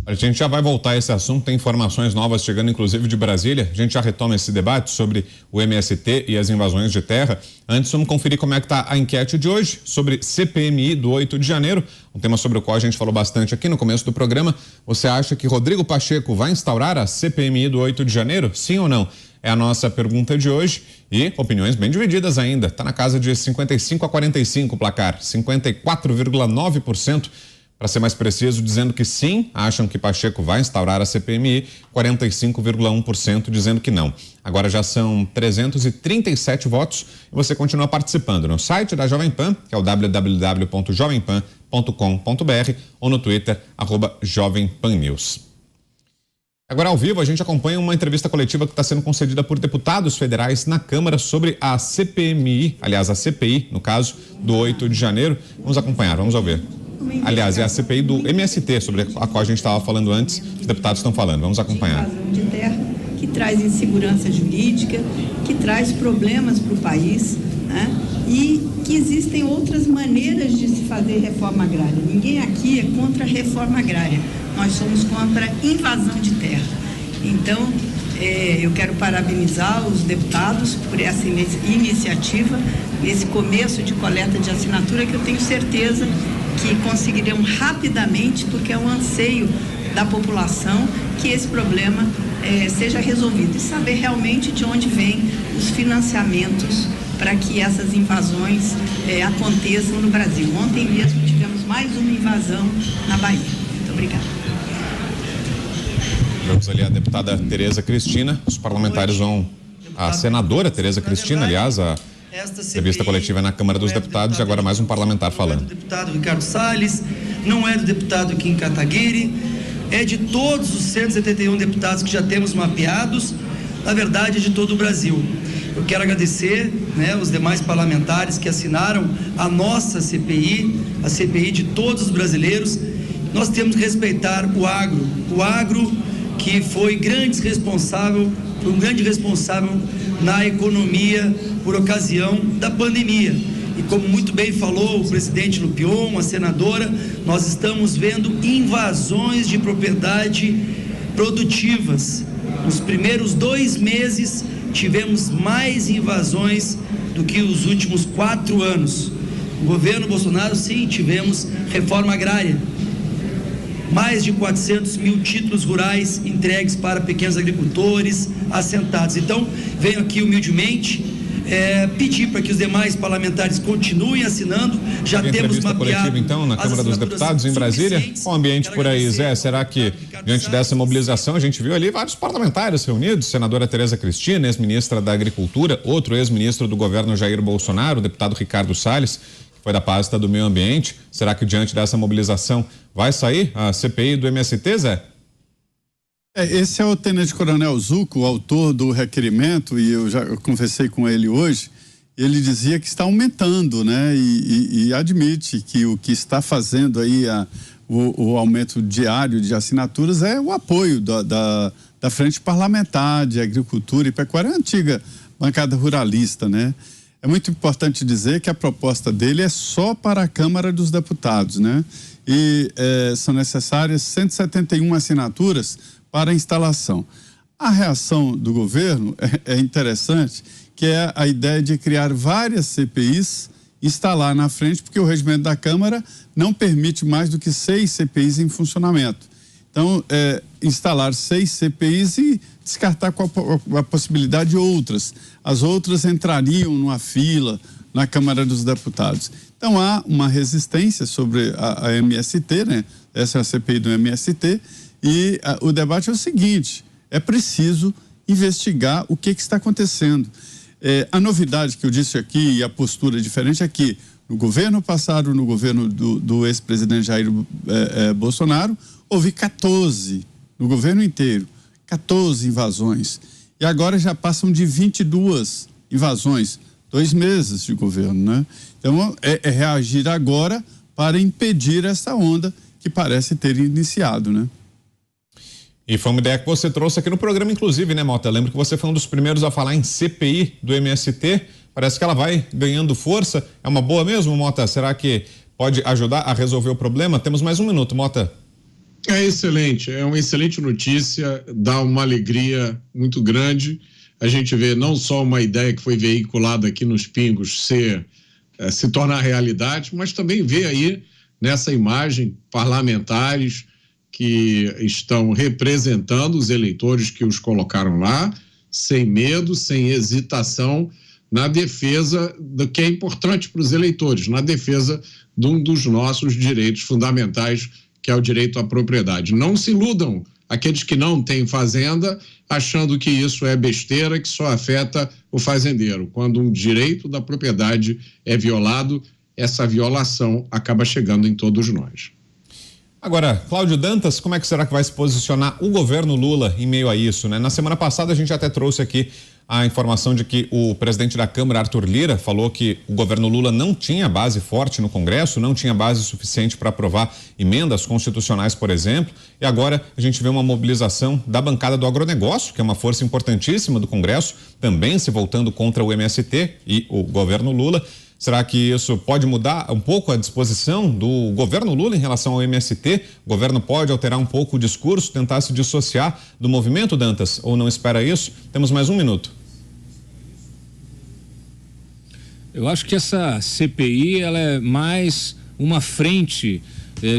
A gente já vai voltar a esse assunto, tem informações novas chegando inclusive de Brasília. A gente já retoma esse debate sobre o MST e as invasões de terra. Antes, vamos conferir como é que está a enquete de hoje sobre CPMI do 8 de janeiro, um tema sobre o qual a gente falou bastante aqui no começo do programa. Você acha que Rodrigo Pacheco vai instaurar a CPMI do 8 de janeiro? Sim ou não? É a nossa pergunta de hoje e opiniões bem divididas ainda. Está na casa de 55 a 45 o placar, 54,9%. Para ser mais preciso, dizendo que sim, acham que Pacheco vai instaurar a CPMI, 45,1% dizendo que não. Agora já são 337 votos e você continua participando no site da Jovem Pan, que é o www.jovempan.com.br, ou no Twitter, @JovemPanNews. Agora, ao vivo, a gente acompanha uma entrevista coletiva que está sendo concedida por deputados federais na Câmara sobre a CPMI, aliás, a CPI, no caso, do 8 de janeiro. Vamos acompanhar, vamos ouvir. Aliás, é a CPI do MST, sobre a qual a gente estava falando antes, os deputados estão falando. Vamos acompanhar. Invasão de terra, que traz insegurança jurídica, que traz problemas para o país, né? E que existem outras maneiras de se fazer reforma agrária. Ninguém aqui é contra a reforma agrária. Nós somos contra a invasão de terra. Então, eu quero parabenizar os deputados por essa iniciativa, esse começo de coleta de assinatura, que eu tenho certeza que conseguirão rapidamente, porque é um anseio da população que esse problema seja resolvido e saber realmente de onde vêm os financiamentos para que essas invasões aconteçam no Brasil. Ontem mesmo tivemos mais uma invasão na Bahia. Muito obrigada. Vamos ali a deputada Tereza Cristina, os parlamentares vão, a senadora Tereza Cristina, aliás, a entrevista coletiva na Câmara dos Deputados e agora mais um parlamentar falando. Não é do deputado Ricardo Salles, não é do deputado Kim Kataguiri, é de todos os 171 deputados que já temos mapeados, na verdade é de todo o Brasil. Eu quero agradecer, os demais parlamentares que assinaram a nossa CPI, a CPI de todos os brasileiros. Nós temos que respeitar o agro que foi um grande responsável na economia por ocasião da pandemia. E como muito bem falou o presidente Lupion, a senadora, nós estamos vendo invasões de propriedade produtivas. Nos primeiros 2 meses, tivemos mais invasões do que os últimos 4 anos. No governo Bolsonaro, sim, tivemos reforma agrária. Mais de 400 mil títulos rurais entregues para pequenos agricultores assentados. Então, venho aqui humildemente pedir para que os demais parlamentares continuem assinando. Já temos mapeado coletiva, então, na Câmara dos Deputados em Brasília. Qual o ambiente por aí, Zé? Será que, diante dessa mobilização, a gente viu ali vários parlamentares reunidos, senadora Tereza Cristina, ex-ministra da Agricultura, outro ex-ministro do governo Jair Bolsonaro, o deputado Ricardo Salles, que foi da pasta do Meio Ambiente. Será que, diante dessa mobilização, vai sair a CPI do MST, Zé? Esse é o tenente-coronel Zuco, o autor do requerimento, e eu conversei com ele hoje. Ele dizia que está aumentando, né? E admite que o que está fazendo aí o aumento diário de assinaturas é o apoio da Frente Parlamentar de Agricultura e Pecuária, a antiga bancada ruralista, né? É muito importante dizer que a proposta dele é só para a Câmara dos Deputados, né? E são necessárias 171 assinaturas para a instalação. A reação do governo é interessante, que é a ideia de criar várias CPIs, instalar na frente, porque o regimento da Câmara não permite mais do que 6 CPIs em funcionamento. Então, instalar 6 CPIs e descartar com a possibilidade de outras. As outras entrariam numa fila na Câmara dos Deputados. Então, há uma resistência sobre a MST, né? Essa é a CPI do MST, e o debate é o seguinte: é preciso investigar o que está acontecendo. A novidade que eu disse aqui, e a postura diferente, é que no governo passado, no governo do ex-presidente Jair Bolsonaro, houve 14, no governo inteiro, 14 invasões. E agora já passam de 22 invasões, 2 meses de governo, né? Então, é reagir agora para impedir essa onda que parece ter iniciado, né? E foi uma ideia que você trouxe aqui no programa, inclusive, né, Mota? Eu lembro que você foi um dos primeiros a falar em CPI do MST. Parece que ela vai ganhando força. É uma boa mesmo, Mota? Será que pode ajudar a resolver o problema? Temos mais um minuto, Mota. É excelente, é uma excelente notícia, dá uma alegria muito grande. A gente vê não só uma ideia que foi veiculada aqui nos Pingos se tornar realidade, mas também vê aí nessa imagem parlamentares que estão representando os eleitores que os colocaram lá, sem medo, sem hesitação, na defesa do que é importante para os eleitores, na defesa de um dos nossos direitos fundamentais, que é o direito à propriedade. Não se iludam aqueles que não têm fazenda, achando que isso é besteira, que só afeta o fazendeiro. Quando um direito da propriedade é violado, essa violação acaba chegando em todos nós. Agora, Cláudio Dantas, como é que será que vai se posicionar o governo Lula em meio a isso, né? Na semana passada a gente até trouxe aqui a informação de que o presidente da Câmara, Arthur Lira, falou que o governo Lula não tinha base forte no Congresso, não tinha base suficiente para aprovar emendas constitucionais, por exemplo, e agora a gente vê uma mobilização da bancada do agronegócio, que é uma força importantíssima do Congresso, também se voltando contra o MST e o governo Lula. Será que isso pode mudar um pouco a disposição do governo Lula em relação ao MST? O governo pode alterar um pouco o discurso, tentar se dissociar do movimento, Dantas, ou não espera isso? Temos mais um minuto. Eu acho que essa CPI ela é mais uma frente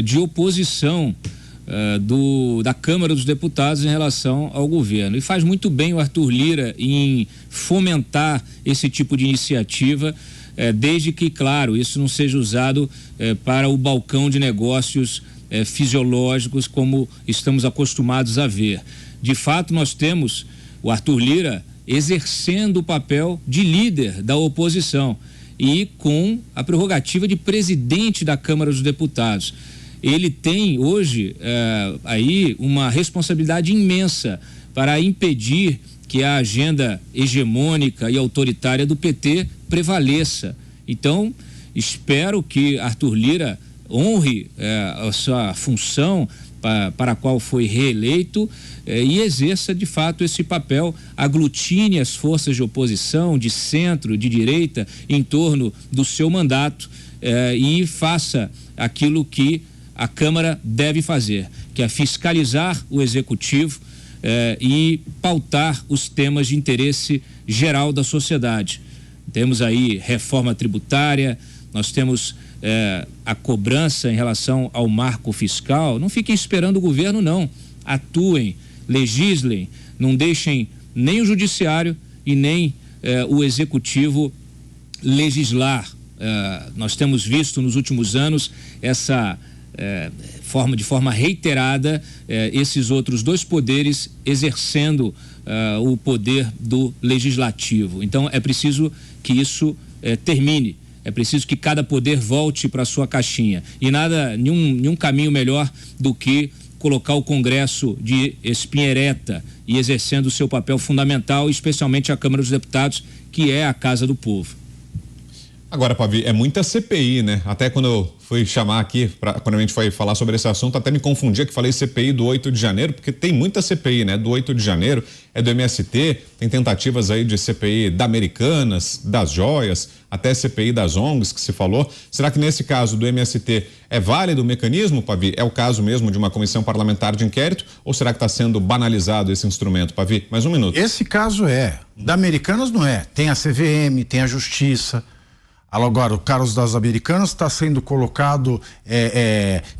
de oposição da Câmara dos Deputados em relação ao governo. E faz muito bem o Arthur Lira em fomentar esse tipo de iniciativa, desde que, claro, isso não seja usado para o balcão de negócios fisiológicos como estamos acostumados a ver. De fato, nós temos o Arthur Lira exercendo o papel de líder da oposição e com a prerrogativa de presidente da Câmara dos Deputados. Ele tem hoje aí uma responsabilidade imensa para impedir que a agenda hegemônica e autoritária do PT prevaleça. Então, espero que Arthur Lira honre a sua função para a qual foi reeleito e exerça de fato esse papel, aglutine as forças de oposição, de centro, de direita, em torno do seu mandato e faça aquilo que a Câmara deve fazer, que é fiscalizar o Executivo e pautar os temas de interesse geral da sociedade. Temos aí reforma tributária, nós temos a cobrança em relação ao marco fiscal. Não fiquem esperando o governo, não. Atuem, legislem, não deixem nem o judiciário e nem o executivo legislar. Nós temos visto nos últimos anos essa de forma reiterada esses outros dois poderes exercendo o poder do legislativo. Então é preciso que isso termine. É preciso que cada poder volte para a sua caixinha. E nenhum caminho melhor do que colocar o Congresso de espinha ereta e exercendo o seu papel fundamental, especialmente a Câmara dos Deputados, que é a Casa do Povo. Agora, Pavi, é muita CPI, né? Até quando eu fui chamar aqui, quando a gente foi falar sobre esse assunto, até me confundia que falei CPI do 8 de janeiro, porque tem muita CPI, né? Do 8 de janeiro, é do MST, tem tentativas aí de CPI da Americanas, das joias, até CPI das ONGs que se falou. Será que nesse caso do MST é válido o mecanismo, Pavi? É o caso mesmo de uma comissão parlamentar de inquérito ou será que está sendo banalizado esse instrumento, Pavi? Mais um minuto. Esse caso da Americanas não é. Tem a CVM, tem a Justiça. Agora, o caso das Americanas está sendo colocado,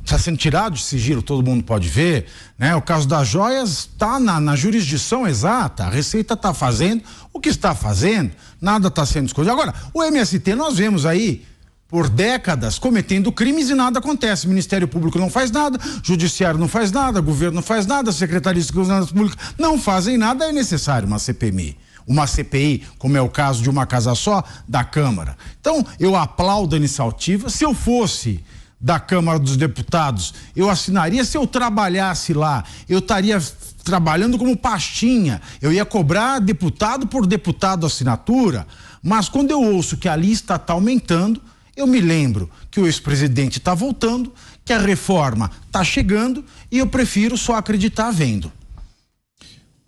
está sendo tirado de sigilo, todo mundo pode ver, né? O caso das joias está na jurisdição exata, a Receita está fazendo o que está fazendo, nada está sendo escondido. Agora, o MST nós vemos aí, por décadas, cometendo crimes e nada acontece. Ministério Público não faz nada, Judiciário não faz nada, Governo não faz nada, Secretaria de Segurança Pública não fazem nada, é necessário uma CPMI. Uma CPI, como é o caso de uma casa só, da Câmara. Então, eu aplaudo a iniciativa. Se eu fosse da Câmara dos Deputados, eu assinaria. Se eu trabalhasse lá, eu estaria trabalhando como pastinha. Eu ia cobrar deputado por deputado assinatura. Mas quando eu ouço que a lista está aumentando, eu me lembro que o ex-presidente está voltando, que a reforma está chegando e eu prefiro só acreditar vendo.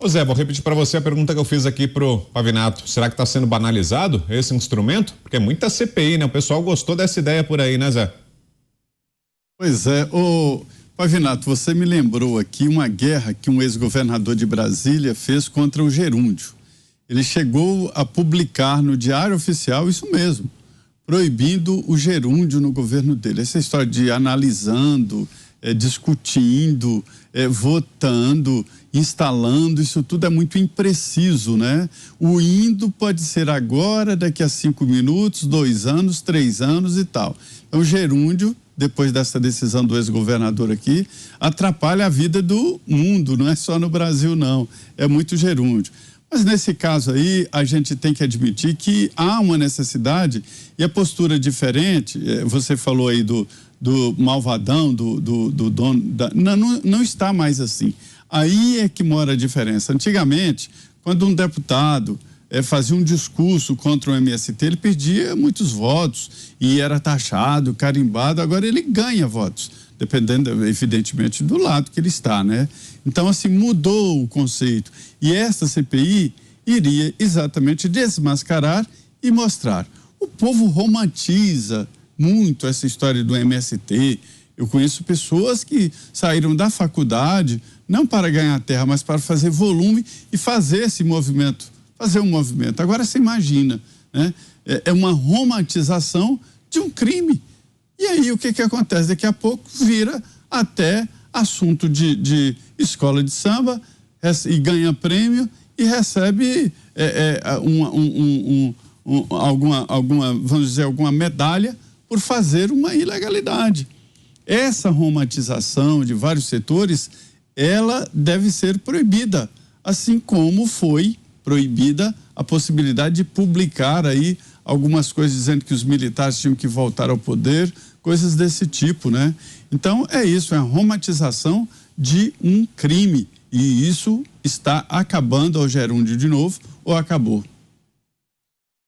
Ô Zé, vou repetir para você a pergunta que eu fiz aqui pro Pavinato. Será que está sendo banalizado esse instrumento? Porque é muita CPI, né? O pessoal gostou dessa ideia por aí, né, Zé? Pois é, Pavinato, você me lembrou aqui uma guerra que um ex-governador de Brasília fez contra o gerúndio. Ele chegou a publicar no Diário Oficial isso mesmo, proibindo o gerúndio no governo dele. Essa história de analisando, discutindo, votando, instalando, isso tudo é muito impreciso, né? O indo pode ser agora, daqui a 5 minutos, 2 anos, 3 anos e tal. Então, o gerúndio, depois dessa decisão do ex-governador aqui, atrapalha a vida do mundo, não é só no Brasil, não. É muito gerúndio. Mas nesse caso aí, a gente tem que admitir que há uma necessidade e a postura diferente, você falou aí do malvadão, do dono, não está mais assim. Aí é que mora a diferença. Antigamente, quando um deputado fazia um discurso contra o MST, ele perdia muitos votos e era taxado, carimbado. Agora ele ganha votos, dependendo, evidentemente, do lado que ele está, né? Então, assim, mudou o conceito. E essa CPI iria exatamente desmascarar e mostrar. O povo romantiza muito essa história do MST. Eu conheço pessoas que saíram da faculdade, não para ganhar terra, mas para fazer volume e fazer esse movimento. Fazer um movimento. Agora você imagina, né? É uma romantização de um crime. E aí o que acontece? Daqui a pouco vira até assunto de escola de samba e ganha prêmio e recebe vamos dizer, alguma medalha por fazer uma ilegalidade. Essa romantização de vários setores, ela deve ser proibida, assim como foi proibida a possibilidade de publicar aí algumas coisas dizendo que os militares tinham que voltar ao poder, coisas desse tipo, né? Então é isso, é a romantização de um crime e isso está acabando ao gerúndio de novo ou acabou.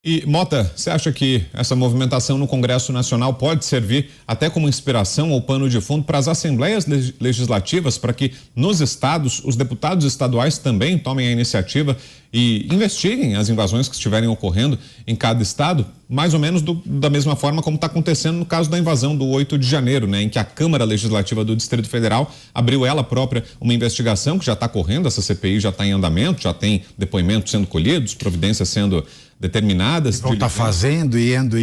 E, Mota, você acha que essa movimentação no Congresso Nacional pode servir até como inspiração ou pano de fundo para as assembleias legislativas, para que nos estados, os deputados estaduais também tomem a iniciativa e investiguem as invasões que estiverem ocorrendo em cada estado, mais ou menos da mesma forma como está acontecendo no caso da invasão do 8 de janeiro, né, em que a Câmara Legislativa do Distrito Federal abriu ela própria uma investigação que já está correndo, essa CPI já está em andamento, já tem depoimentos sendo colhidos, providências sendo determinadas. Vão estar fazendo, indo,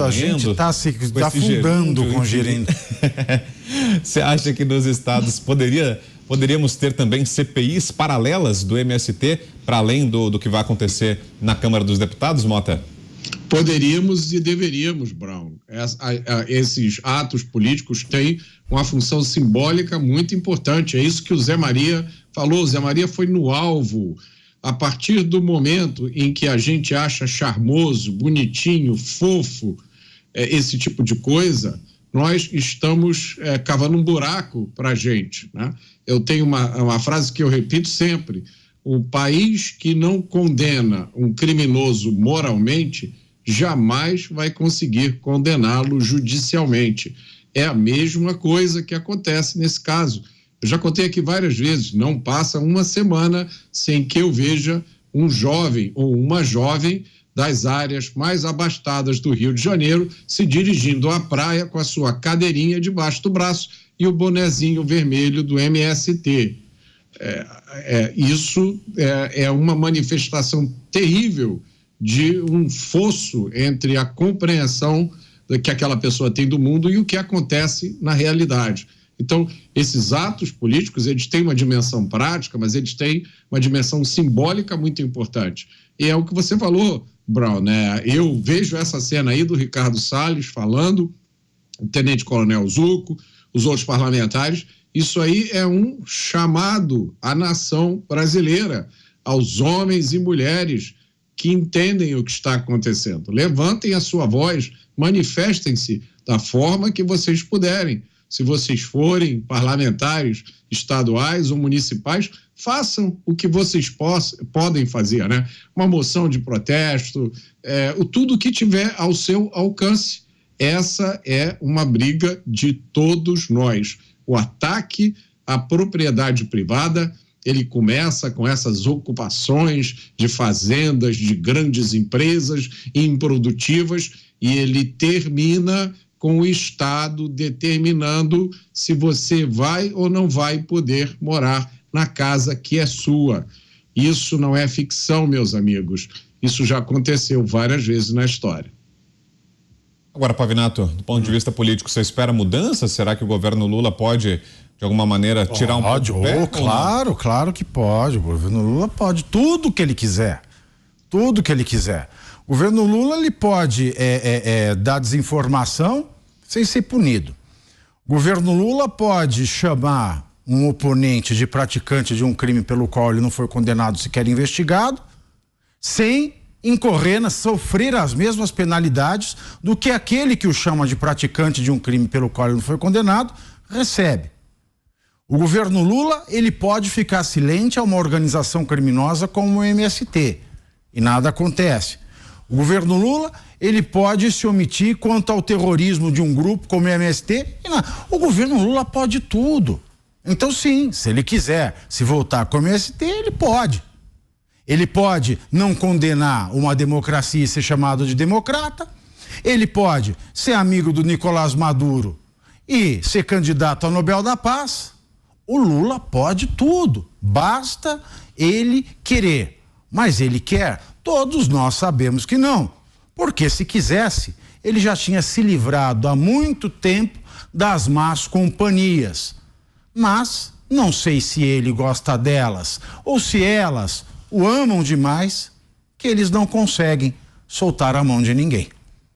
a gente está se afundando com o gerente. Você acha que nos estados poderíamos ter também CPIs paralelas do MST, para além do que vai acontecer na Câmara dos Deputados, Mota? Poderíamos e deveríamos, Brown. Esses atos políticos têm uma função simbólica muito importante. É isso que o Zé Maria falou. O Zé Maria foi no alvo. A partir do momento em que a gente acha charmoso, bonitinho, fofo, esse tipo de coisa, nós estamos cavando um buraco para a gente, né? Eu tenho uma frase que eu repito sempre: o país que não condena um criminoso moralmente jamais vai conseguir condená-lo judicialmente. É a mesma coisa que acontece nesse caso. Eu já contei aqui várias vezes, não passa uma semana sem que eu veja um jovem ou uma jovem das áreas mais abastadas do Rio de Janeiro se dirigindo à praia com a sua cadeirinha debaixo do braço e o bonezinho vermelho do MST. Isso é uma manifestação terrível de um fosso entre a compreensão que aquela pessoa tem do mundo e o que acontece na realidade. Então, esses atos políticos, eles têm uma dimensão prática, mas eles têm uma dimensão simbólica muito importante. E é o que você falou, Brown, né? Eu vejo essa cena aí do Ricardo Salles falando, o tenente-coronel Zucco, os outros parlamentares. Isso aí é um chamado à nação brasileira, aos homens e mulheres que entendem o que está acontecendo. Levantem a sua voz, manifestem-se da forma que vocês puderem. Se vocês forem parlamentares estaduais ou municipais, façam o que vocês podem fazer, né? Uma moção de protesto, tudo que tiver ao seu alcance. Essa é uma briga de todos nós. O ataque à propriedade privada, ele começa com essas ocupações de fazendas, de grandes empresas improdutivas, e ele termina com o Estado determinando se você vai ou não vai poder morar na casa que é sua. Isso não é ficção, meus amigos. Isso já aconteceu várias vezes na história. Agora, Pavinato, do ponto de vista político, você espera mudança? Será que o governo Lula pode, de alguma maneira, tirar um pouco do pé? Claro que pode. O governo Lula pode tudo que ele quiser. Tudo que ele quiser. O governo Lula, ele pode dar desinformação sem ser punido. O governo Lula pode chamar um oponente de praticante de um crime pelo qual ele não foi condenado, sequer investigado, sem sofrer as mesmas penalidades do que aquele que o chama de praticante de um crime pelo qual ele não foi condenado recebe. O governo Lula, ele pode ficar silente a uma organização criminosa como o MST e nada acontece. O governo Lula, ele pode se omitir quanto ao terrorismo de um grupo como o MST e nada. O governo Lula pode tudo. Então sim, se ele quiser se voltar com o MST, ele pode. Ele pode não condenar uma democracia e ser chamado de democrata. Ele pode ser amigo do Nicolás Maduro e ser candidato ao Nobel da Paz. O Lula pode tudo, basta ele querer. Mas ele quer? Todos nós sabemos que não. Porque se quisesse, ele já tinha se livrado há muito tempo das más companhias. Mas não sei se ele gosta delas ou se elas o amam demais, que eles não conseguem soltar a mão de ninguém.